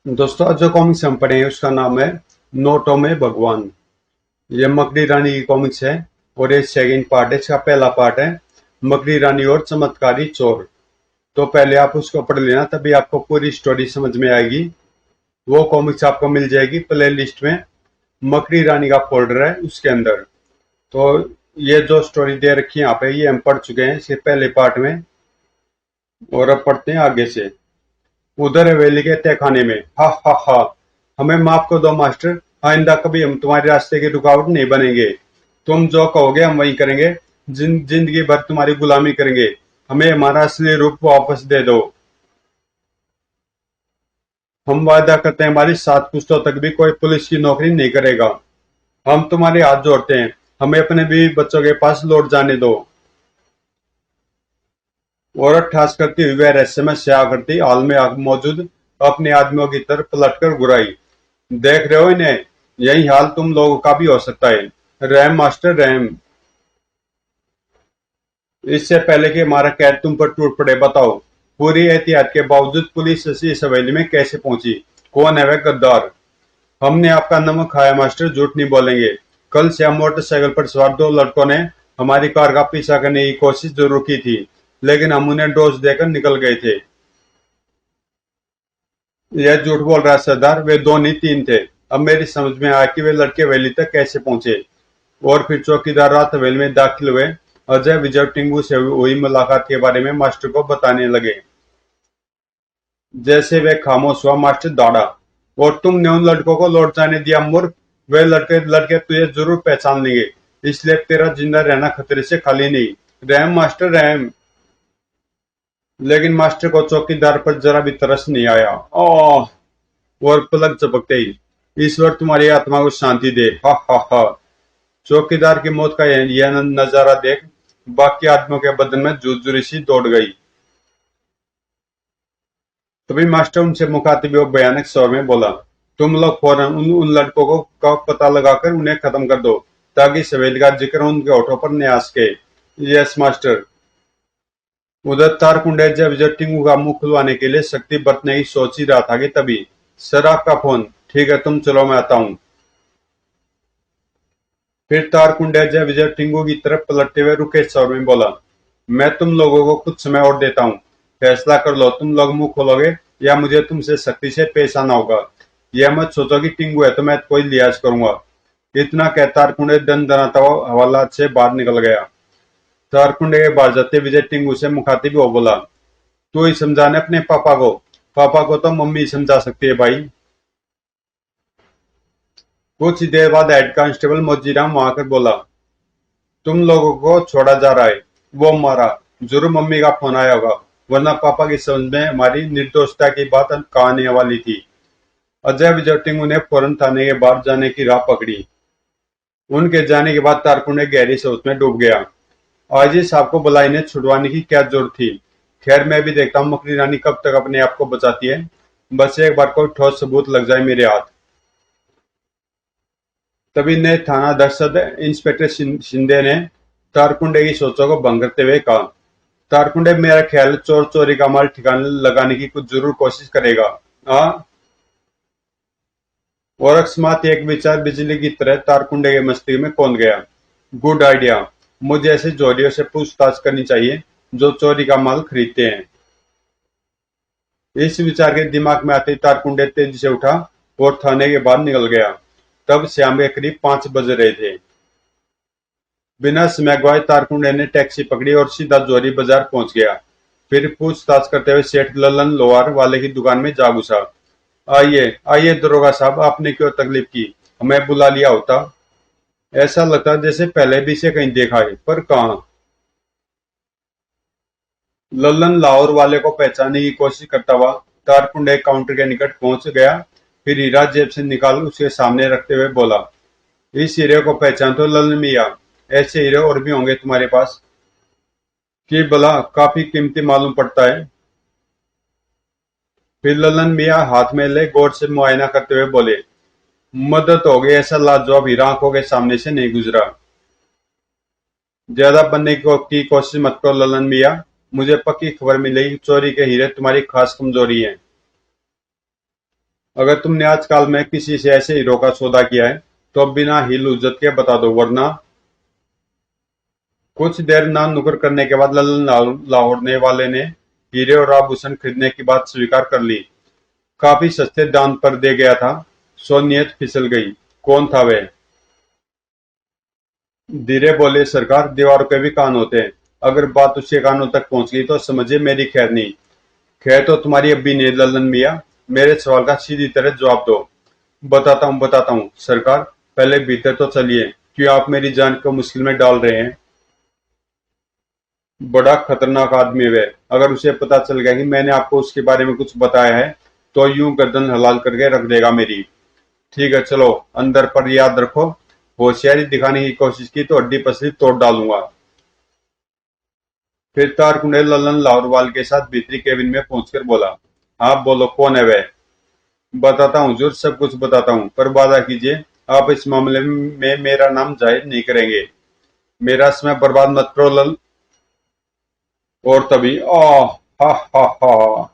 दोस्तों, आज जो कॉमिक्स हम पढ़े हैं उसका नाम है नोटों में भगवान। ये मकड़ी रानी की कॉमिक्स है और ये सेकंड पार्ट है। इसका पहला पार्ट है मकड़ी रानी और चमत्कारी चोर। तो पहले आप उसको पढ़ लेना, तभी आपको पूरी स्टोरी समझ में आएगी। वो कॉमिक्स आपको मिल जाएगी प्ले लिस्ट में। मकड़ी रानी का फोल्डर है उसके अंदर। तो ये जो स्टोरी दे रखी है यहाँ पे, ये हम पढ़ चुके हैं इसके पहले पार्ट में। और अब पढ़ते हैं आगे से। उधर हवेली के तहखाने में, हा हा हा, हमें माफ कर दो मास्टर। आइंदा कभी हम तुम्हारे रास्ते की रुकावट नहीं बनेंगे। तुम जो कहोगे हम वही करेंगे। जिंदगी भर तुम्हारी गुलामी करेंगे। हमें हमारा असली रूप वापस दे दो। हम वादा करते हैं हमारी 7 पुश्तों तक भी कोई पुलिस की नौकरी नहीं करेगा। हम तुम्हारे हाथ जोड़ते हैं। हमें अपने बीवी बच्चों के पास लौट जाने दो। औरत ठास करती हुई वह रहस्यमय स्या करती हाल में मौजूद अपने आदमियों की तरफ पलटकर गुराई। देख रहे हो इन्हें? यही हाल तुम लोगों का भी हो सकता है। रहम मास्टर रहम। इससे पहले कि हमारा कैद तुम पर टूट पड़े, बताओ पूरी एहतियात के बावजूद पुलिस इस हवेली में कैसे पहुंची? कौन है वह गद्दार? हमने आपका नमक खाया मास्टर, झूठ नहीं बोलेंगे। कल से हम मोटरसाइकिल पर सवार 2 लड़कों ने हमारी कार का पीछा करने की कोशिश जरूर की थी, लेकिन हम उन्हें डोज देकर निकल गए थे। यह झूठ बोल रहा है सरदार, वे दो नहीं 3 थे। अब मेरी समझ में आया कि वे लड़के हवेली तक कैसे पहुंचे। और फिर चौकीदार रात हवेली में दाखिल हुए। अजय विजय टिंगू से हुई मुलाकात के बारे में मास्टर को बताने लगे। जैसे वे खामोश हुआ, मास्टर दौड़ा। और तुमने उन लड़कों को लौट जाने दिया मूर्ख। वे लड़के लड़के तुझे जरूर पहचान लेंगे, इसलिए तेरा जिंदा रहना खतरे से खाली नहीं। रहम मास्टर रहम। लेकिन मास्टर को चौकीदार पर जरा भी तरस नहीं आया। ओह! और पलक झपकते ही, ईश्वर तुम्हारी आत्मा को शांति दे, हा हा हा। चौकीदार की मौत का यह नजारा देख बाकी आदमियों के बदन में जुर्जुरी सी दौड़ गई। तभी मास्टर उनसे मुखातिब और भयानक स्वर में बोला, तुम लोग फौरन उन लड़कों को का पता लगाकर उन्हें खत्म कर दो, ताकि सवेद का जिक्र उनके होठों पर न आ सके। Yes master. उधर तारकुंडे जब टिंगू का मुंह खुलवाने के लिए शक्ति बरतने की सोच ही रहा था कि तभी सर आपका फोन। ठीक है तुम चलो, मैं आता हूँ। फिर तारकुंडे जय विजय टिंगू की तरफ पलटते हुए रुके स्वर में बोला, मैं तुम लोगों को कुछ समय और देता हूँ। फैसला कर लो, तुम लोग मुंह खोलोगे या मुझे तुमसे सख्ती से पेश आना होगा। यह मत सोचो कि टिंगू है तो मैं कोई लिहाज करूंगा। इतना कह तारकुंडे दन दनाता हुआ हवालात से बाहर निकल गया। तारकुंडे के बाहर जाते विजय टिंगू से मुखातिब हो बोला, तू ही समझाने अपने पापा को। पापा को तो मम्मी समझा सकती है भाई। कुछ ही देर बाद हेड कांस्टेबल मोजीराम वहां आकर बोला, तुम लोगों को छोड़ा जा रहा है। वो मारा, जरूर मम्मी का फोन आया होगा, वरना पापा की समझ में हमारी निर्दोषता की बात कहाँ आने वाली थी। अजय विजय टिंगू ने फौरन थाने के बाहर जाने की राह पकड़ी। उनके जाने के बाद तारकुंडे गहरी सोच में डूब गया। आज ही साहब को बुलाई ने छुड़वाने की क्या जरूरत थी। खैर मैं भी देखता हूँ मकड़ी रानी कब तक अपने आप को बचाती है। बस एक बार कोई ठोस सबूत लग जाए मेरे हाथ। तभी ने थाना अध्यक्ष इंस्पेक्टर शिंदे ने तारकुंडे की सोचों को भंग करते हुए कहा, तारकुंडे मेरा ख्याल है चोर चोरी का माल ठिकाने लगाने की कुछ जरूर कोशिश करेगा। हाँ। और अकस्मात एक विचार बिजली की तरह तारकुंडे के मस्तिष्क में कौंध गया। Good idea. मुझे ऐसे चोरियों से पूछताछ करनी चाहिए जो चोरी का माल खरीदते हैं। इस विचार के दिमाग में आते ही तारकुंडे तेजी से उठा और थाने के बाहर निकल गया। तब शाम के करीब 5 बज रहे थे। बिना समय गवाए तारकुंडे ने टैक्सी पकड़ी और सीधा जोरी बाजार पहुंच गया। फिर पूछताछ करते हुए सेठ ललन लोहार वाले की दुकान में जा घुसा। आइए आइए दरोगा साहब, आपने क्यों तकलीफ की? हमें बुला लिया होता। ऐसा लगता जैसे पहले भी से कहीं देखा है, पर कहाँ। लल्लन लाहौर वाले को पहचानने की कोशिश करता हुआ तारकुंडे काउंटर के निकट पहुंच गया। फिर हीरा जेब से निकाल उसके सामने रखते हुए बोला, इस हीरे को पहचान तो लल्लन मियाँ? ऐसे हीरे और भी होंगे तुम्हारे पास कि भला काफी कीमती मालूम पड़ता है। फिर लल्लन मियाँ हाथ में ले गौर से मुआयना करते हुए बोले, मदद हो गई, ऐसा लाजवाब हीरा आंखों के सामने से नहीं गुजरा। ज्यादा बनने की कोशिश मत करो ललन मियाँ। मुझे पक्की खबर मिली कि चोरी के हीरे तुम्हारी खास कमजोरी है। अगर तुमने आजकल में किसी से ऐसे हीरो का सौदा किया है तो अब बिना हिल हुज्जत के बता दो, वरना। कुछ देर नाम नुकर करने के बाद लल्लन लाहौरने वाले ने हीरे और आभूषण खरीदने की बात स्वीकार कर ली। काफी सस्ते दाम पर दे गया था। सो नीयत फिसल गई। कौन था वह? धीरे बोले, सरकार, दीवारों पे भी कान होते हैं। अगर बात उसके कानों तक पहुंच गई तो समझिए मेरी खैर नहीं। खैर तो तुम्हारी अब्बी ने, लल्लन मियाँ। मेरे सवाल का सीधी तरह जवाब दो। बताता हूँ सरकार। पहले भीतर तो चलिए। क्यों आप मेरी जान को मुश्किल में डाल रहे हैं? बड़ा खतरनाक आदमी है वह। अगर उसे पता चल गया कि मैंने आपको उसके बारे में कुछ बताया है तो यूं गर्दन हलाल करके रख देगा मेरी। ठीक है, चलो अंदर, पर याद रखो, होशियारी दिखाने की कोशिश की तो हड्डी पसली तोड़ डालूंगा। फिर तारकुंडे लल्लन लाहौरवाल के साथ भीतरी केबिन में पहुंचकर बोला, हाँ बोलो, कौन है वह? बताता हूँ हुजूर, सब कुछ बताता हूँ, पर वादा कीजिए आप इस मामले में मेरा नाम जाहिर नहीं करेंगे। मेरा समय बर्बाद मत करो और तभी हा हा हा।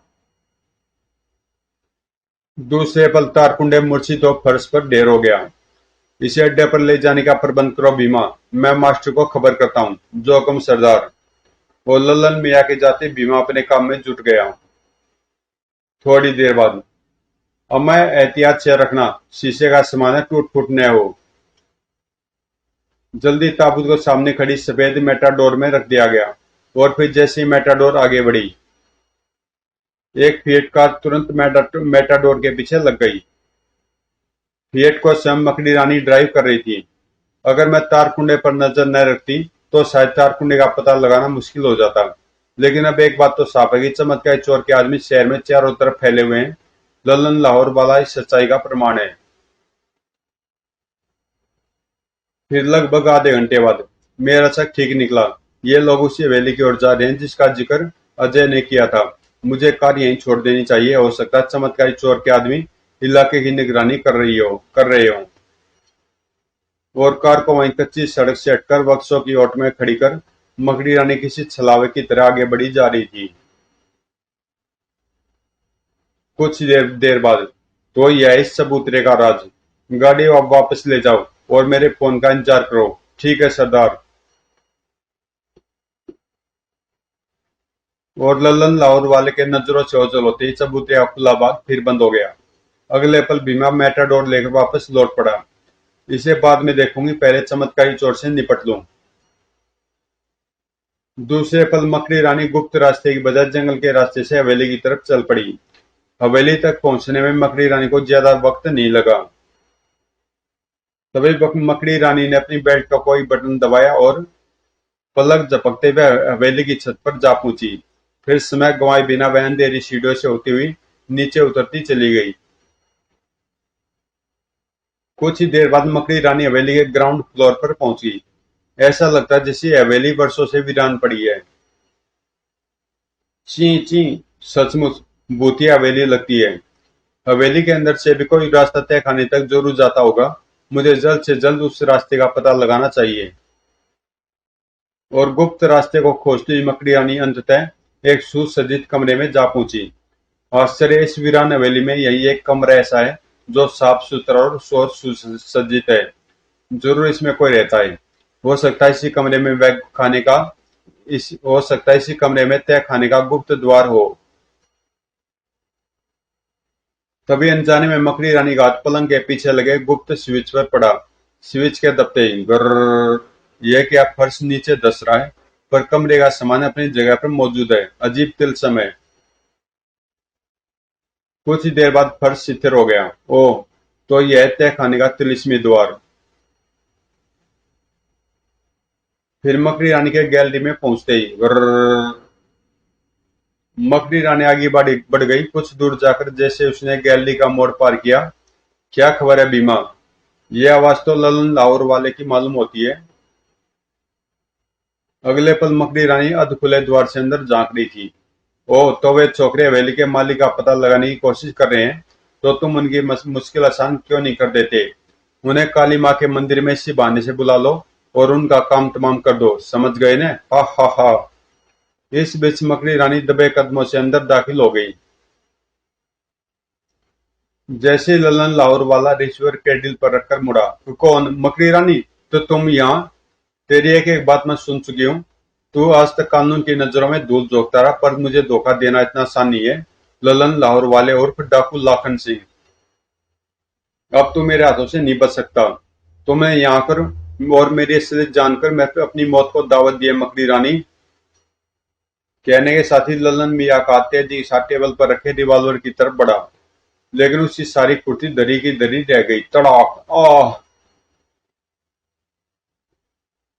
दूसरे पल तारकुंडे मूर्छित हो फर्श पर ढेर हो गया। इसे अड्डे पर ले जाने का प्रबंध करो भीमा। मैं मास्टर को खबर करता हूँ। जो हुक्म सरदार। वो लल्लन मियाँ के जाते भीमा अपने काम में जुट गया। थोड़ी देर बाद, अब मैं एहतियात से रखना, शीशे का सामान है, टूट फूट न हो। जल्दी ताबूत को सामने खड़ी सफेद मेटाडोर में रख दिया गया। और फिर जैसे ही मेटाडोर आगे बढ़ी, एक फिएट कार तुरंत मेटाडोर के पीछे लग गई। फिएट को स्वयं मकड़ी रानी ड्राइव कर रही थी। अगर मैं तारकुंडे पर नजर न रखती तो शायद तारकुंडे का पता लगाना मुश्किल हो जाता। लेकिन अब एक बात तो साफ है कि चमत्कारी चोर के आदमी शहर में चारों तरफ फैले हुए हैं। लल्लन लाहौर वाला इस सच्चाई का प्रमाण है। फिर लगभग आधे घंटे बाद मेरा शक ठीक निकला। ये लोग उसी हवेली की ओर जा रहे हैं जिसका जिक्र अजय ने किया था। मुझे कार यहीं छोड़ देनी चाहिए। हो सकता है चमत्कारी चोर के आदमी इलाके की निगरानी कर रहे हो। और कार को वहीं कच्ची सड़क से हटकर वृक्षों की ओट में खड़ी कर मकड़ी रानी किसी छलावे की तरह आगे बढ़ी जा रही थी। कुछ देर बाद, तो यह इस चबूतरे का राज। गाड़ी अब वापस ले जाओ और मेरे फोन का इंतजार करो। ठीक है सरदार। और लल्लन लाहौर वाले के नजरों से ओझल होते ही चबूतरे का खुला बाग फिर बंद हो गया। अगले पल भीमा मेटाडोर लेकर वापस लौट पड़ा। इसे बाद में देखूंगी, पहले चमत्कारी चोर से निपट लूं। दूसरे पल मकड़ी रानी गुप्त रास्ते की बजाय जंगल के रास्ते से हवेली की तरफ चल पड़ी। हवेली तक पहुंचने में मकड़ी रानी को ज्यादा वक्त नहीं लगा। तभी मकड़ी रानी ने अपनी बेल्ट का कोई बटन दबाया और पलक झपकते हुए हवेली की छत पर जा पहुंची। फिर समय गंवाए बिना वह अंधेरी सीढ़ियों से होती हुई नीचे उतरती चली गई। कुछ ही देर बाद मकड़ी रानी हवेली के ग्राउंड फ्लोर पर पहुंची। ऐसा लगता जैसे हवेली वर्षों से वीरान पड़ी है। ची ची, सचमुच भूतिया हवेली लगती है। हवेली के अंदर से भी कोई रास्ता तय खाने तक जरूर जाता होगा। मुझे जल्द से जल्द उस रास्ते का पता लगाना चाहिए। और गुप्त रास्ते को खोजती हुई मकड़ी रानी अंततः एक सुसज्जित कमरे में जा पहुंची। आश्चर्य, इस वीरान हवेली में यही एक कमरा ऐसा है जो साफ सुथरा और सुसज्जित है। जरूर इसमें कोई रहता है। हो सकता है इसी कमरे में वह खाने का इस हो सकता है इसी कमरे में तय खाने का गुप्त द्वार हो। तभी अनजाने में मकड़ी रानी का हाथ पलंग के पीछे लगे गुप्त स्विच पर पड़ा। स्विच के दबते ही गर्र, यह क्या, फर्श नीचे धस रहा है, पर कमरे का सामान अपनी जगह पर मौजूद है। अजीब तिलस्म है। कुछ ही देर बाद फर्श शिथिल हो गया। ओह, तो यह तय खाने का तिलिस्मी द्वार। फिर मकड़ी रानी के गैलरी में पहुंचते ही गर्र, मकड़ी रानी आगे बढ़ गई। कुछ दूर जाकर जैसे उसने गैलरी का मोड़ पार किया, क्या खबर है बीमा? ये आवाज तो ललन लाहौर वाले की मालूम होती है। अगले पल मकड़ी रानी अध खुले द्वार से अंदर झांक रही थी। ओह, तो वे छोकरे हवेली के मालिक का पता लगाने की कोशिश कर रहे हैं। तो तुम उनकी मुश्किल आसान क्यों नहीं कर देते? उन्हें काली माँ के मंदिर में इसी बहाने से बुला लो और उनका काम तमाम कर दो। समझ गए ना? हा हा हा। इस बीच मकड़ी रानी दबे कदमों से अंदर दाखिल हो गई। जैसे ललन लाहौर वाला रिसीवर कैडिल पर रखकर मुड़ा। कौन? मकड़ी रानी? तो तुम यहाँ? तेरी एक एक बात मैं सुन चुकी हूँ। तू आज तक कानून की नजरों में धूल झोंकता रहा, पर मुझे धोखा देना इतना आसान नहीं है। ललन लाहौर वाले उर्फ डाकू लाखन सिंह, अब तू मेरे हाथों से नहीं बच सकता। तो मैं यहाँ कर और मेरी असलियत जानकर मैं अपनी मौत को दावत दिए मकड़ी रानी। कहने के साथ ही ललन मियाँ का तेजी के साथ टेबल पर रखे रिवॉल्वर की तरफ बढ़ा, लेकिन उसकी सारी फुर्ती दरी की दरी रह गई। तड़ाक! आह!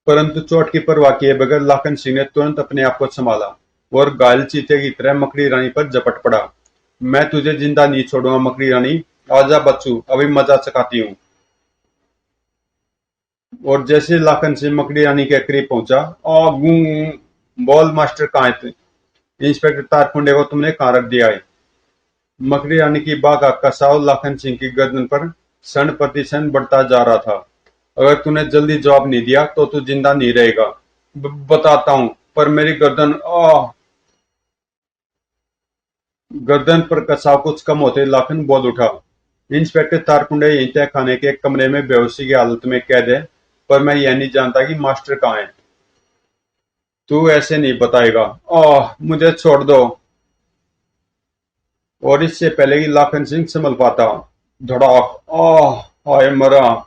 परंतु चोट की परवाह किए बगैर लाखन सिंह ने तुरंत अपने आप को संभाला और घायल चीते की तरह मकड़ी रानी पर झपट पड़ा। मैं तुझे जिंदा नहीं छोड़ूंगा मकड़ी रानी। आजा बच्चू, अभी मजा चखाती हूँ। और जैसे लाखन सिंह मकड़ी रानी के करीब पहुंचा, आ गूं! बॉल मास्टर कहाँ है? इंस्पेक्टर तारकुंडे को तुमने कहाँ रख दिया है? मकड़ी रानी की बाघ का कसाव लाखन सिंह की गर्दन पर क्षण प्रति क्षण बढ़ता जा रहा था। अगर तूने जल्दी जवाब नहीं दिया तो तू जिंदा नहीं रहेगा। बताता हूँ, पर मेरी गर्दन। गर्दन पर कसाव कुछ कम होते लाखन बोल उठा। इंस्पेक्टर तारकुंडे यहीं तय खाने के एक कमरे में बेहोशी की हालत में कैद है, पर मैं यह नहीं जानता कि मास्टर कहाँ है। तू ऐसे नहीं बताएगा। मुझे छोड़ दो। और इससे पहले कि लाखन सिंह संभल पाता, धड़ाक! हाय मरा!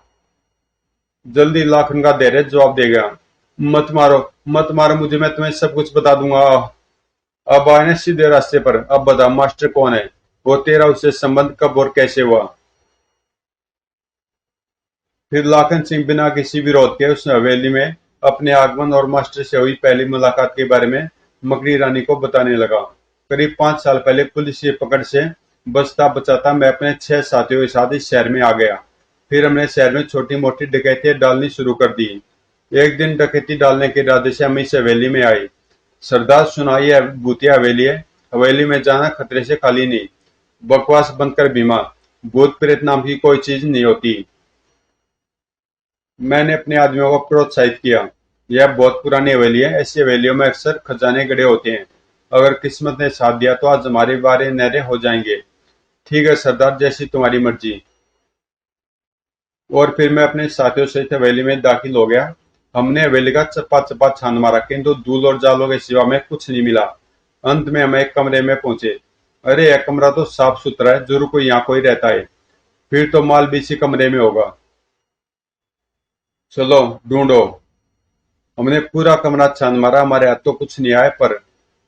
जल्दी लाखन का धैर्य जवाब देगा। मत मारो, मत मारो मुझे, मैं तुम्हें सब कुछ बता दूंगा। अब आए ना सीधे रास्ते पर। अब बता, मास्टर कौन है? वो तेरा उससे संबंध कब और कैसे हुआ? फिर लाखन सिंह बिना किसी विरोध के उस हवेली में अपने आगमन और मास्टर से हुई पहली मुलाकात के बारे में मकड़ी रानी को बताने लगा। करीब 5 साल पहले पुलिस की पकड़ से बचता बचाता मैं अपने 6 साथियों के साथ इस शहर में आ गया। फिर हमने शहर में छोटी मोटी डकैतियां डालनी शुरू कर दी। एक दिन डकैती डालने के इरादे से हम इस हवेली में आए। सरदार सुनाई है, भूतिया हवेली है। हवेली में जाना खतरे से खाली नहीं। बकवास बंद कर भीमा, भूत प्रेत नाम की कोई चीज नहीं होती। मैंने अपने आदमियों को प्रोत्साहित किया। यह बहुत पुरानी हवेली है, ऐसी हवेलियों में अक्सर खजाने गड़े होते हैं। अगर किस्मत ने साथ दिया तो आज हमारे बारे नहरे हो जाएंगे। ठीक है सरदार, जैसी तुम्हारी मर्जी। और फिर मैं अपने साथियों सहित हवेली में दाखिल हो गया। हमने हवेली का चप्पा चप्पा छान मारा, किंतु धूल और जालों के सिवा में कुछ नहीं मिला। अंत में हम एक कमरे में पहुंचे। अरे यह कमरा तो साफ सुथरा है, जरूर कोई यहाँ कोई रहता है। फिर तो माल भी इसी कमरे में होगा। चलो ढूंढो। हमने पूरा कमरा छान मारा, हमारे हाथ तो कुछ नहीं आया, पर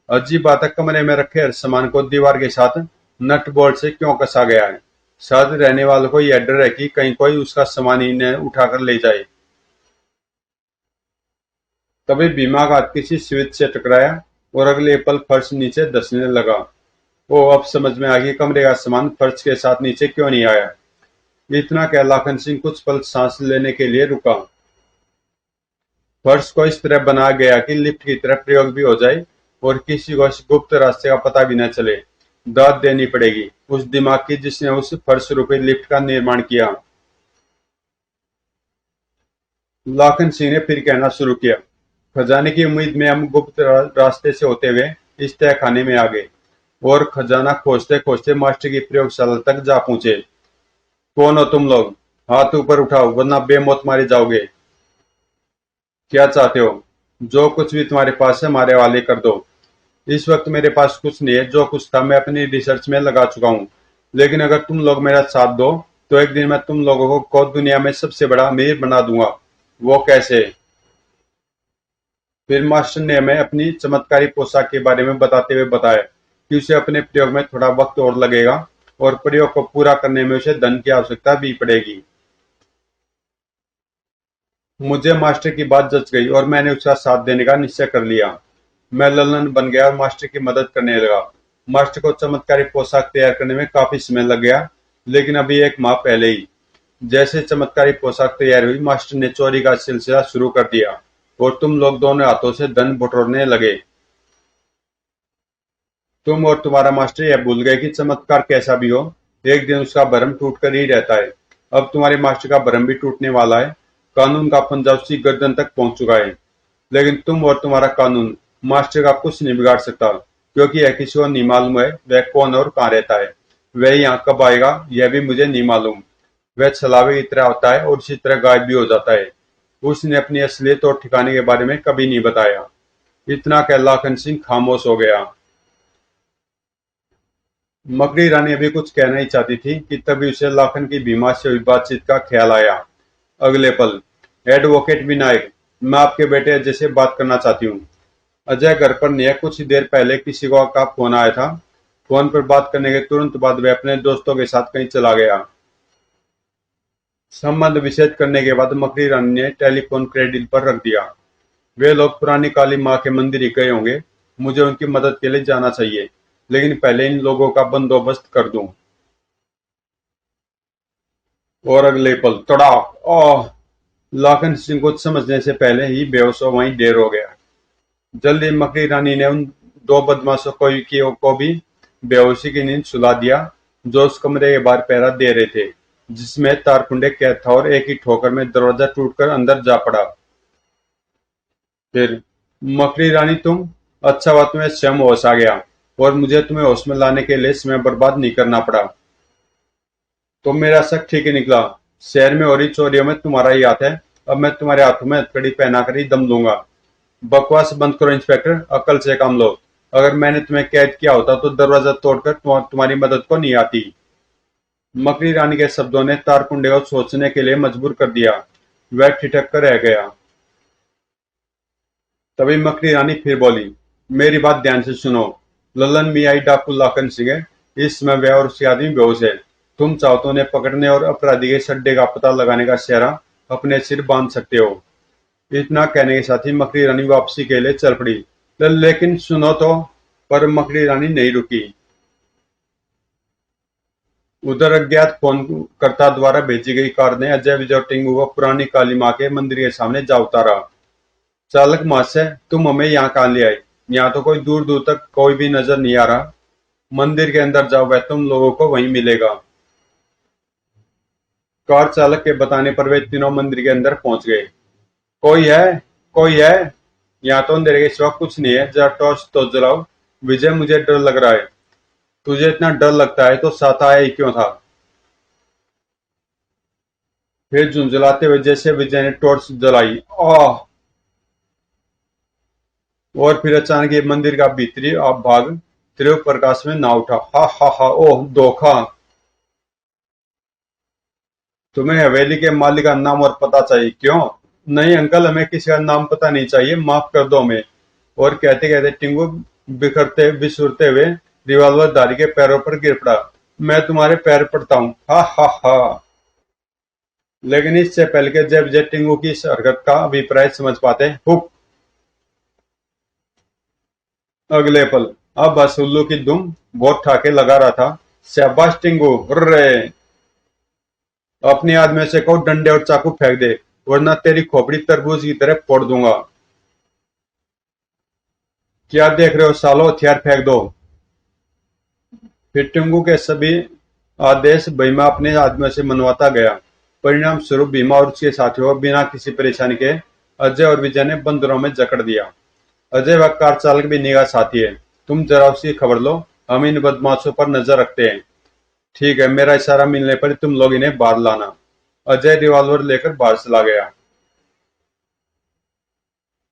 अजीब बात है, कमरे में रखे हर सामान को दीवार के साथ नट बोल्ट से क्यों कसा गया है? शायद रहने वालों को यह डर है कि कहीं कोई उसका सामान ही न उठाकर ले जाए। तभी भीमा का हाथ किसी स्विच से टकराया और अगले पल फर्श नीचे धंसने लगा। वो अब समझ में आ गई कमरे का सामान फर्श के साथ नीचे क्यों नहीं आया। इतना कह लाखन सिंह कुछ पल सांस लेने के लिए रुका। फर्श को इस तरह बनाया गया कि लिफ्ट की तरह प्रयोग भी हो जाए और किसी को इस गुप्त रास्ते का पता भी न चले। दाद देनी पड़ेगी उस दिमाग की जिसने उस फर्श रूपी लिफ्ट का निर्माण किया। लाखन सिंह ने फिर कहना शुरू किया। खजाने की उम्मीद में हम गुप्त रास्ते से होते हुए इस तहखाने में आ गए और खजाना खोजते खोजते मास्टर की प्रयोगशाला तक जा पहुंचे। कौन हो तुम लोग? हाथ ऊपर उठाओ वरना बेमौत मारे जाओगे। क्या चाहते हो? जो कुछ भी तुम्हारे पास है हमारे हवाले कर दो। इस वक्त मेरे पास कुछ नहीं है, जो कुछ था मैं अपनी रिसर्च में लगा चुका हूँ। लेकिन अगर तुम लोग मेरा साथ दो तो एक दिन मैं तुम लोगों को दुनिया में सबसे बड़ा अमीर बना दूंगा। वो कैसे? फिर मास्टर ने हमें अपनी चमत्कारी पोशाक के बारे में बताते हुए बताया कि उसे अपने प्रयोग में थोड़ा वक्त और लगेगा और प्रयोग को पूरा करने में उसे धन की आवश्यकता भी पड़ेगी। मुझे मास्टर की बात जच गई और मैंने उसका साथ देने का निश्चय कर लिया। मैं ललन बन गया और मास्टर की मदद करने लगा। मास्टर को चमत्कारी पोशाक तैयार करने में काफी समय लग गया, लेकिन अभी 1 माह पहले ही जैसे चमत्कारी पोशाक तैयार हुई, मास्टर ने चोरी का सिलसिला शुरू कर दिया और तुम लोग दोनों हाथों से धन बटोरने लगे। तुम और तुम्हारा मास्टर यह भूल गए कि चमत्कार कैसा भी हो, एक दिन उसका भरम टूट कर ही रहता है। अब तुम्हारे मास्टर का भरम भी टूटने वाला है। कानून का पंजा उसकी गर्दन तक पहुंच चुका है, लेकिन तुम और तुम्हारा कानून मास्टर का कुछ नहीं बिगाड़ सकता, क्योंकि यह किसी को नहीं मालूम है वह कौन और कहाँ रहता है। वह यहाँ कब आएगा यह भी मुझे नहीं मालूम। वह छलावे की तरह आता है और इसी तरह गायब भी हो जाता है। उसने अपनी असलियत और ठिकाने के बारे में कभी नहीं बताया। इतना कह लाखन सिंह खामोश हो गया। मकड़ी रानी अभी कुछ कहना ही चाहती थी कि तभी उसे लाखन की बीमा से हुई बातचीत का ख्याल आया। अगले पल, एडवोकेट विनायक, मैं आपके बेटे अजय से बात करना चाहती हूँ। अजय घर पर नहीं है। कुछ देर पहले किसी को का फोन आया था। फोन पर बात करने के तुरंत बाद वह अपने दोस्तों के साथ कहीं चला गया। संबंध विच्छेद करने के बाद मकड़ी रानी ने टेलीफोन क्रेडिट पर रख दिया। वे लोग पुरानी काली माँ के मंदिर ही गए होंगे। मुझे उनकी मदद के लिए जाना चाहिए, लेकिन पहले इन लोगों का बंदोबस्त कर दूं। और अगले पल तड़ाक, ओह! लाखन सिंह को समझने से पहले ही बेहोश वहीं ढेर हो गया। जल्दी मकड़ी रानी ने उन दो बदमाशों को भी बेहोशी की नींद सुला दिया, जो उस कमरे के बाहर पहरा दे रहे थे, जिसमें तारकुंडे कैद था और एक ही ठोकर में दरवाजा टूटकर अंदर जा पड़ा। फिर, मकड़ी रानी तुम, अच्छा हुआ तुम्हें स्वयं होश आ गया और मुझे तुम्हें होश में लाने के लिए समय बर्बाद नहीं करना पड़ा। तो मेरा शक ठीक ही निकला। शहर में हो रही चोरियों में तुम्हारा ही हाथ है। अब मैं तुम्हारे हाथों में हथकड़ी पहना कर ही दम लूंगा। बकवास बंद करो इंस्पेक्टर, अकल से काम लो। अगर मैंने तुम्हें कैद किया होता तो दरवाजा तोड़कर तुम्हारी मदद को नहीं आती। मकड़ी रानी के शब्दों ने तारकुंडे को सोचने के लिए मजबूर कर दिया। वह ठिठक कर रह गया। तभी मकड़ी रानी फिर बोली, मेरी बात ध्यान से सुनो। ललन मियाई डाकू लाखन सिंह है। इस समय वह और उसके आदमी बेहोश है। तुम चाहो तो उन्हें पकड़ने और अपराधी के सड्डे का पता लगाने का सेहरा अपने सिर बांध सकते हो। इतना कहने के साथ ही मकड़ी रानी वापसी के लिए चल पड़ी। लेकिन सुनो तो। पर मकड़ी रानी नहीं रुकी। उधर अज्ञात फोनकर्ता द्वारा भेजी गई कार ने अजय विजय और टिंगू को पुरानी काली माँ के मंदिर के सामने जा उतारा। चालक महाशय, तुम हमें यहाँ कहाँ ले आए? यहाँ तो कोई दूर दूर तक कोई भी नजर नहीं आ रहा। मंदिर के अंदर जाओ, वह तुम लोगों को वहीं मिलेगा। कार चालक के बताने पर वे तीनों मंदिर के अंदर पहुंच गए। कोई है? कोई है? यहाँ तो अंधेरे के सिवा कुछ नहीं है। जरा टॉर्च तो जलाओ। विजय, मुझे डर लग रहा है। तुझे इतना डर लगता है तो साथ आया ही क्यों था? फिर झुंझलाते हुए जैसे विजय ने टॉर्च जलाई, आह! और फिर अचानक ये मंदिर का भीतरी आप भाग तीव्र प्रकाश में ना उठा। हा हा हा, ओह धोखा! तुम्हें हवेली के मालिक का नाम और पता चाहिए? क्यों? नहीं अंकल, हमें किसी का नाम पता नहीं चाहिए, माफ कर दो हमें। और कहते कहते टिंगू बिखरते बिसुरते हुए रिवॉल्वर धारी के पैरों पर गिर पड़ा। मैं तुम्हारे पैर पड़ता हूँ, हा हा हा। लेकिन इससे पहले कि जब विजय टिंगू की इस हरकत का अभिप्राय समझ पाते, हुक! अगले पल, अब बस उल्लू की दुम बहुत ठाके लगा रहा था। शाबाश टिंगू, हुर्रे! अपने आदमियों से कहो डंडे और चाकू फेंक दे, वरना तेरी खोपड़ी तरबूज की तरह फोड़ दूंगा। क्या देख रहे हो सालो, हथियार फेंक दो। फिर टिंगू के सभी आदेश भीमा अपने आदमियों से मनवाता गया। परिणाम स्वरूप भीमा और उसके साथियों को बिना किसी परेशानी के अजय और विजय ने बंदरों में जकड़ दिया। अजय व कार चालक भी निगाह साथी है। तुम जरा उसकी खबर लो, हम इन बदमाशों पर नजर रखते हैं। ठीक है, मेरा इशारा मिलने पर तुम लोग इन्हें बाहर लाना। अजय रिवॉल्वर लेकर बाहर चला गया।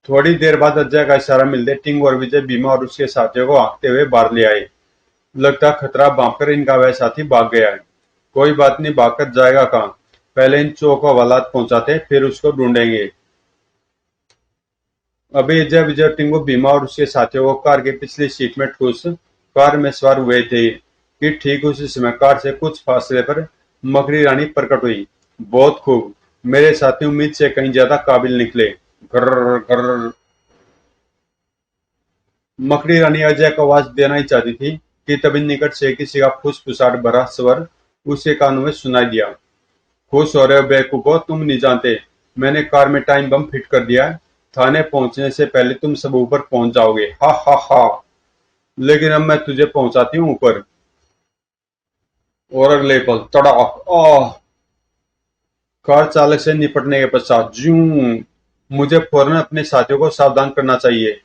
थोड़ी देर बाद अजय का इशारा मिलते टिंग और विजय भीमा और उसके साथियों को हाँकते हुए बाहर ले आए। लगता खतरा भांपकर इनका वह साथी भाग गया है। कोई बात नहीं, भागकर जाएगा कहाँ? पहले इन चोर को हवालात पहुंचाते, फिर उसको ढूंढेंगे। अभी अजय विजय टिंगू भीमा और उसके साथियों को कार की पिछली सीट में ठूस कार में सवार हुए थे कि ठीक उसी समय कार से कुछ फासले पर मकड़ी रानी प्रकट हुई। बहुत खूब, मेरे साथी उम्मीद से कहीं ज्यादा काबिल निकले। गर्र गर्र। मकड़ी रानी अजय को आवाज देना ही चाहती थी कि तभी निकट से किसी का फुसफुसाहट भरा स्वर उसके कानों में सुनाई दिया। खुश हो रहे हो बेवकूफो, तुम नहीं जानते मैंने कार में टाइम बम फिट कर दिया है। थाने पहुंचने से पहले तुम सब ऊपर पहुंच जाओगे, हा हा हा। लेकिन अब मैं तुझे पहुंचाती हूँ ऊपर। और अगले पल तड़ाक, आह! कार चालक से निपटने के पश्चात जूं! मुझे फौरन अपने साथियों को सावधान करना चाहिए।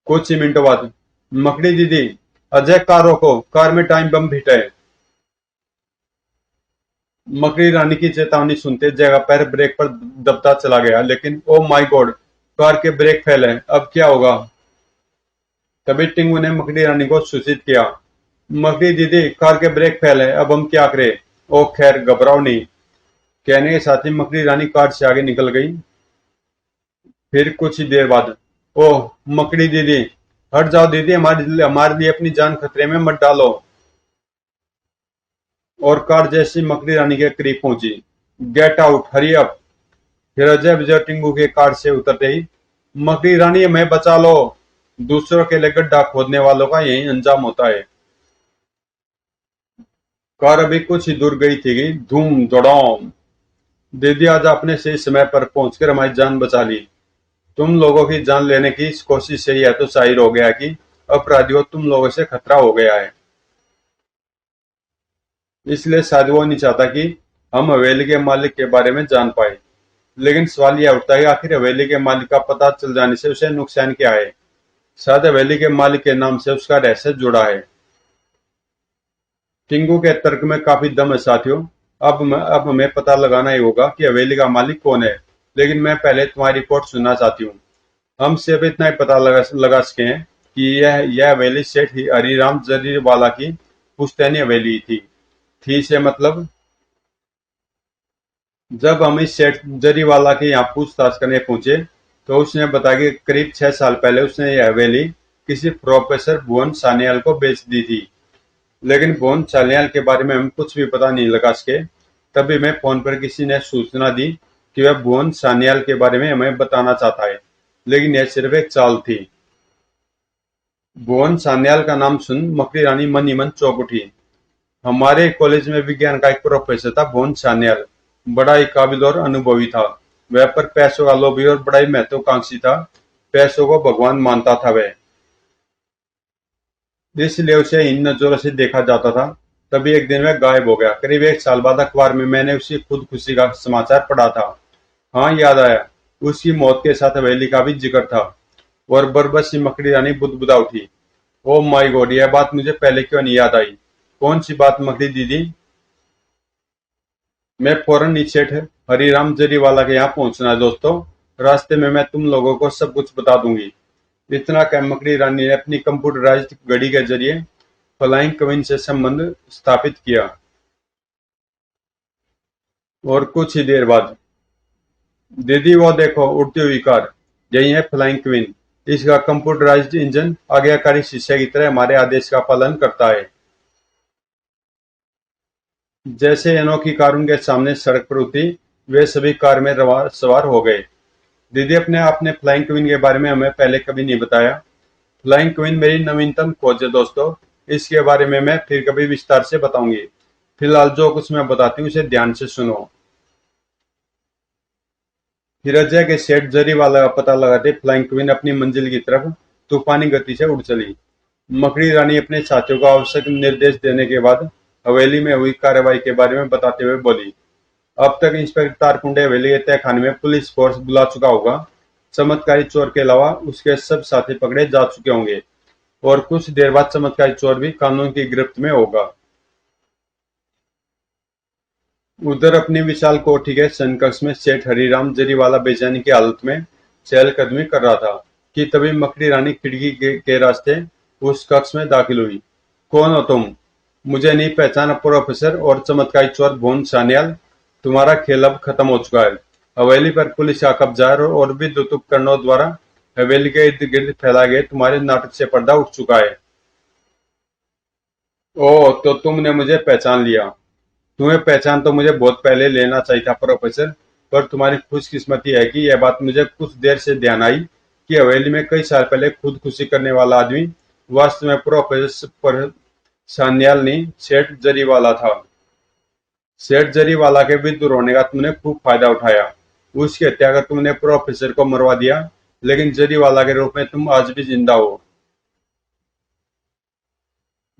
कुछ ही मिनटों बाद, मकड़ी दीदी, अजय कार रोको, कार में टाइम बम फिट है। मकड़ी रानी की चेतावनी सुनते जगह पैर ब्रेक पर दबता चला गया, लेकिन ओ माय गॉड, कार के ब्रेक फेल हैं, अब क्या होगा? तभी टिंगू ने मकड़ी रानी को सूचित किया, मकड़ी दीदी, कार के ब्रेक फेल है, अब हम क्या करें? ओ खैर, घबराओ नहीं। कहने के साथ ही मकड़ी रानी कार से आगे निकल गई। फिर कुछ ही देर बाद, ओह मकड़ी दीदी, हट जाओ दीदी, हमारे लिए अपनी जान खतरे में मत डालो। और कार जैसी मकड़ी रानी के करीब पहुंची, गेट आउट, हरी अप। फिर अजय विजय टिंगू के कार से उतरते ही, मकड़ी रानी हमें बचा लो। दूसरों के लिए गड्ढा खोदने वालों का यही अंजाम होता है। कार अभी कुछ ही दूर गई थी कि धूम धड़ाम। दीदी आज आपने सही समय पर पहुंचकर हमारी जान बचा ली। तुम लोगों की जान लेने की इस कोशिश से यह तो जाहिर हो गया कि अपराधियों तुम लोगों से खतरा हो गया है। इसलिए शायद वो नहीं चाहता कि हम हवेली के मालिक के बारे में जान पाए। लेकिन सवाल यह उठता है कि आखिर हवेली के मालिक का पता चल जाने से उसे नुकसान क्या है? शायद हवेली के मालिक के नाम से उसका रहस्य जुड़ा है। टिंगू के तर्क में काफी दम है साथियों। अब हमें पता लगाना ही होगा कि हवेली का मालिक कौन है। लेकिन मैं पहले तुम्हारी रिपोर्ट सुनना चाहती हूँ। हम सिर्फ इतना ही पता लगा सके हैं कि यह हवेली सेठ हरिराम जरीवाला की पुश्तैनी हवेली थी से मतलब। जब हम इस सेठ जरीवाला के यहाँ पूछताछ करने पहुंचे तो उसने बताया कि करीब 6 साल पहले उसने यह हवेली किसी प्रोफेसर भुवन सान्याल को बेच दी थी। लेकिन भुवन सान्याल के बारे में हम कुछ भी पता नहीं लगा सके। तभी मैं फोन पर किसी ने सूचना दी कि वह भुवन सान्याल के बारे में हमें बताना चाहता है, लेकिन यह सिर्फ एक चाल थी। भुवन सान्याल का नाम सुन मकड़ी रानी मन ही मन चौंक उठी। हमारे कॉलेज में विज्ञान का एक प्रोफेसर था भुवन सान्याल। बड़ा ही काबिल और अनुभवी था वह, पर पैसों का लोभी और बड़ा ही महत्वाकांक्षी था। पैसों को भगवान मानता था वह, इसलिए उसे इन नजरों से देखा जाता था। तभी एक दिन वह गायब हो गया। करीब 1 साल बाद अखबार में मैंने उसकी खुदकुशी का समाचार पढ़ा था। हाँ, याद आया, उसकी मौत के साथ हवेली का भी जिक्र था। और बरबस सी मकड़ी रानी बुदबुदा उठी। ओ माय गॉड, यह बात मुझे पहले क्यों नहीं याद आई? कौन सी बात मकड़ी दीदी? मैं फौरन ही सेठ हरिराम जरीवाला के यहाँ पहुंचना है दोस्तों। रास्ते में मैं तुम लोगों को सब कुछ बता दूंगी। इतना कह मकड़ी रानी ने अपनी कंप्यूटराइज्ड घड़ी के जरिए फ्लाइंग क्वीन से संबंध स्थापित किया। और कुछ ही देर बाद, दीदी वो देखो उड़ती हुई कार, यही है फ्लाइंग क्वीन। इसका कंप्यूटराइज्ड इंजन आज्ञाकारी शीशे की तरह हमारे आदेश का पालन करता है। जैसे अनोखी कार उनके सामने सड़क पर उतरी, वे सभी कार में सवार हो गए। दीदी, अपने आपने फ्लाइंग क्वीन के बारे में हमें पहले कभी नहीं बताया। फ्लाइंग क्वीन मेरी नवीनतम खोज है दोस्तों। इसके बारे में मैं फिर कभी विस्तार से बताऊंगी। फिलहाल जो कुछ मैं बताती हूँ उसे ध्यान से सुनो। फिर अजय के सेठ जरीवाला का पता लगाते फ्लाइंग क्वीन अपनी मंजिल की तरफ तूफानी गति से उड़ चली। मकड़ी रानी अपने साथियों को आवश्यक निर्देश देने के बाद हवेली में हुई कार्रवाई के बारे में बताते हुए बोली, अब तक इंस्पेक्टर तारकुंडे हवेली के तहखाने में पुलिस फोर्स बुला चुका होगा। चमत्कारी चोर के अलावा उसके सब साथी पकड़े जा चुके होंगे और कुछ देर बाद चमत्कारी चोर भी कानून की गिरफ्त में होगा। उधर अपनी विशाल कोठी के शयनकक्ष में सेठ हरिराम जरीवाला बेचैनी की हालत में चहलकदमी कर रहा था कि तभी मकड़ी रानी खिड़की के रास्ते उस कक्ष में दाखिल हुई। कौन हो तुम? मुझे नहीं पहचाना प्रोफेसर और चमत्कारी चोर भुवन सान्याल? तुम्हारा खेल अब खत्म हो चुका है। हवेली पर पुलिस का कब्जा है और विद्युत उपकरणों द्वारा हवेली के इर्द गिर्द फैलाए गए तुम्हारे नाटक से पर्दा उठ चुका है। ओह, तो तुमने मुझे पहचान लिया। तुम्हें पहचान तो मुझे बहुत पहले लेना चाहिए था प्रोफेसर, पर तुम्हारी खुशकिस्मती है कि यह बात मुझे कुछ देर से ध्यान आई कि हवेली में कई साल पहले खुदकुशी करने वाला आदमी वास्तव में प्रोफेसर सान्याल नहीं, सेठ जरीवाला था। सेठ जरीवाला के विद्रोह होने का तुमने खूब फायदा उठाया। उसकी हत्या कर तुमने प्रोफेसर को मरवा दिया, लेकिन जरीवाला के रूप में तुम आज भी जिंदा हो।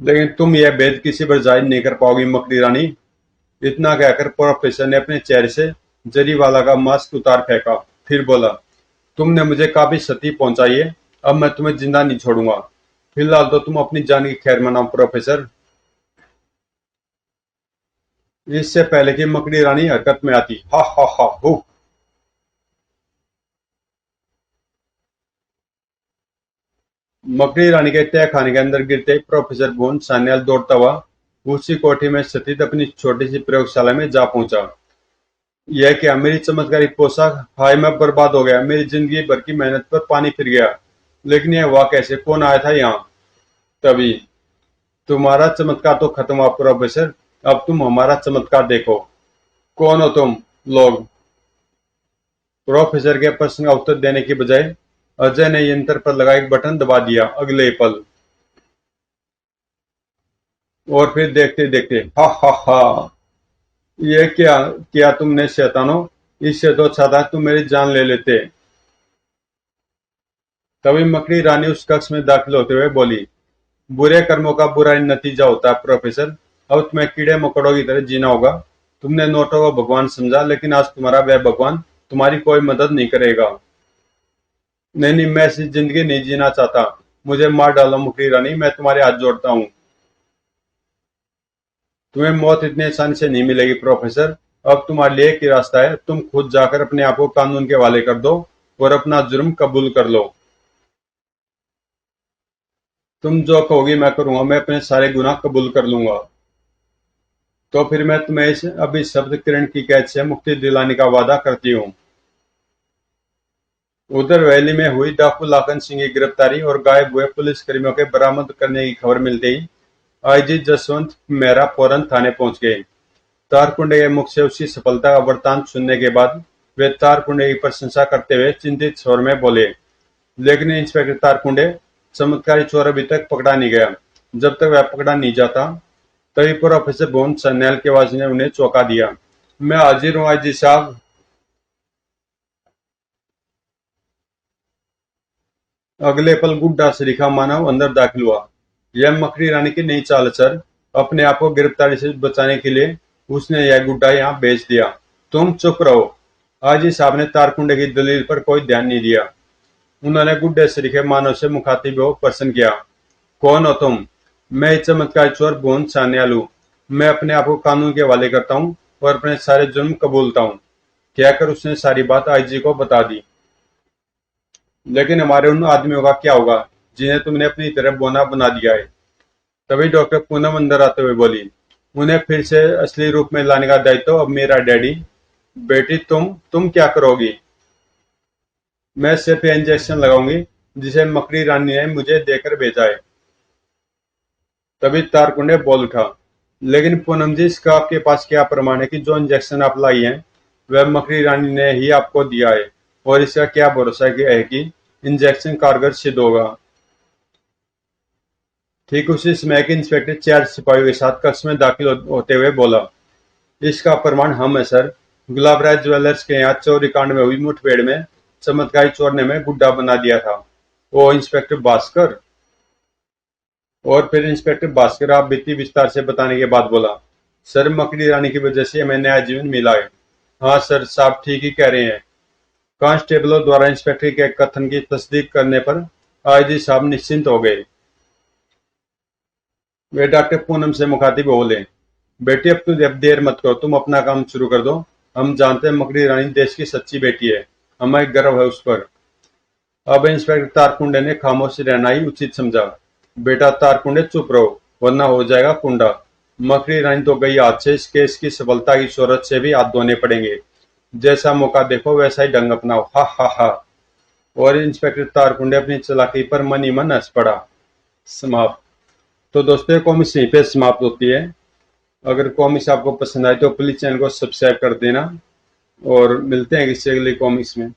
लेकिन तुम यह भेद किसी पर जाहिर नहीं कर पाओगी मकड़ी रानी। इतना कहकर प्रोफेसर ने अपने चेहरे से जरीवाला का मास्क उतार फेंका। फिर बोला, तुमने मुझे काफी क्षति पहुंचाई है, अब मैं तुम्हें जिंदा नहीं छोड़ूंगा। फिलहाल तो तुम अपनी जान की खैर मनाओ प्रोफेसर। इससे पहले कि मकड़ी रानी हरकत में आती, हा हा हा हु। मकड़ी रानी के तय खाने के अंदर गिरते ही प्रोफेसर बोन सान्याल दौड़ता हुआ उसी कोठी में स्थित अपनी छोटी सी प्रयोगशाला में जा पहुंचा। यह क्या, मेरी चमत्कारी पोशाक, हाय मैं बर्बाद हो गया, मेरी जिंदगी भर की मेहनत पर पानी फिर गया। लेकिन यह हुआ कैसे, कौन आया था यहाँ? तभी, तुम्हारा चमत्कार तो खत्म हुआ प्रोफेसर, अब तुम हमारा चमत्कार देखो। कौन हो तुम लोग? प्रोफेसर के प्रश्न का उत्तर देने की बजाय अजय ने यंत्र पर लगा एक बटन दबा दिया। अगले पल, और फिर देखते देखते, हा हा हा, ये क्या किया तुमने शैतानों? इससे तो अच्छा था तुम मेरी जान ले लेते। तभी मकड़ी रानी उस कक्ष में दाखिल होते हुए बोली, बुरे कर्मों का बुरा ही नतीजा होता है प्रोफेसर। अब तुम्हें कीड़े मकोड़ों की तरह जीना होगा। तुमने नोटों को भगवान समझा, लेकिन आज तुम्हारा वह भगवान तुम्हारी कोई मदद नहीं करेगा। नहीं नहीं, मैं ऐसी जिंदगी नहीं जीना चाहता। मुझे मार डालो मकड़ी रानी, मैं तुम्हारे हाथ जोड़ता हूँ। तुम्हें मौत इतनी आसानी से नहीं मिलेगी प्रोफेसर। अब तुम्हारे लिए एक ही रास्ता है, तुम खुद जाकर अपने आप को कानून के हवाले कर दो और अपना जुर्म कबूल कर लो। तुम जो कहोगी मैं करूंगा, मैं अपने सारे गुनाह कबूल कर लूंगा। तो फिर मैं तुम्हें इस अभिशप्त किरण की कैद से मुक्ति दिलाने का वादा करती हूँ। उधर वैली में हुई डाकू लाखन सिंह की गिरफ्तारी और गायब हुए पुलिस कर्मियों के बरामद करने की खबर मिलते ही आईजी जसवंत मेहरा फौरन थाने पहुंच गए। तारकुंडे के मुख से उसकी सफलता का वृतांत सुनने के बाद वे तारकुंडे की प्रशंसा करते हुए चिंतित स्वर में बोले, लेकिन इंस्पेक्टर तारकुंडे, चमत्कारी चोर अभी तक पकड़ा नहीं गया। जब तक वह पकड़ा नहीं जाता, तभी प्रोफेसर भुवन सन्याल की आवाज ने उन्हें चौंका दिया। मैं हाजिर हूँ आईजी साहब। अगले पल गुड्डा सरीखा मानव अंदर दाखिल हुआ। यह मकड़ी रानी की नई चाल सर। अपने आप को गिरफ्तारी से बचाने के लिए उसने यह गुड्डा यहाँ भेज दिया। तुम चुप रहो। आजी साहब ने तारकुंडे की दलील पर कोई ध्यान नहीं दिया। उन्होंने गुड्डे सरीखे मानव से मुखातिब हो प्रश्न किया, कौन हो तुम? मैं चमत्कारी चोर भुवन सान्याल हूँ। मैं अपने आप को कानून के हवाले करता हूँ और अपने सारे जुर्म कबूलता हूँ। कहकर उसने सारी बात आईजी को बता दी। लेकिन हमारे उन आदमियों का क्या होगा जिन्हें तुमने अपनी तरफ बोना बना दिया है? तभी डॉक्टर पूनम अंदर आते हुए बोली, उन्हें फिर से असली रूप में लाने का दायित्व तो अब मेरा डैडी। बेटी तुम क्या करोगी? मैं सिर्फ इंजेक्शन लगाऊंगी जिसे मकड़ी रानी ने मुझे देकर भेजा है। तभी तारकुंडे बोल उठा, लेकिन पूनम जी, इसका आपके पास क्या प्रमाण है कि जो इंजेक्शन आप लाई हैं वह मकड़ी रानी ने ही आपको दिया है? और इसका क्या भरोसा है कि इंजेक्शन कारगर सिद्ध होगा? ठीक उसी समय के इंस्पेक्टर चार सिपाहियों के साथ कक्ष में दाखिल होते हुए बोला, इसका प्रमाण हम है सर। गुलाबराज ज्वेलर्स के यहाँ चोरी कांड में हुई मुठभेड़ में चमत्कारी चोर ने हमें गुड्डा बना दिया था, वो इंस्पेक्टर भास्कर। और फिर इंस्पेक्टर भास्कर आप बीती विस्तार से बताने के बाद बोला, सर मकड़ी रानी की वजह से हमें नया जीवन मिला है। हाँ सर, साहब ठीक ही कह रहे हैं। कांस्टेबलों द्वारा इंस्पेक्टर के कथन की तस्दीक करने पर आईजी साहब निश्चिंत हो गए। वे डॉक्टर पूनम से मुखातिब बोले, बेटी अब तुम अब देर मत करो, तुम अपना काम शुरू कर दो। हम जानते हैं मकड़ी रानी देश की सच्ची बेटी है, हमें गर्व है उस पर। अब इंस्पेक्टर तारकुंडे ने खामोश रहना ही उचित समझा। बेटा तारकुंडे चुप रहो, वरना हो जाएगा कुंडा। मकड़ी रानी तो गई हाथ से, इस केस की सफलता की शोहरत से भी हाथ धोने पड़ेंगे। जैसा मौका देखो वैसा ही ढंग अपनाओ, हा हा हा। और इंस्पेक्टर तारकुंडे अपनी चालाकी पर मन ही मन हंस पड़ा। समाप्त। तो दोस्तों, ये कॉमिक्स यहीं पे समाप्त होती है। अगर कॉमिक्स आपको पसंद आए तो प्लीज चैनल को सब्सक्राइब कर देना और मिलते हैं किसी अगली कॉमिक्स में।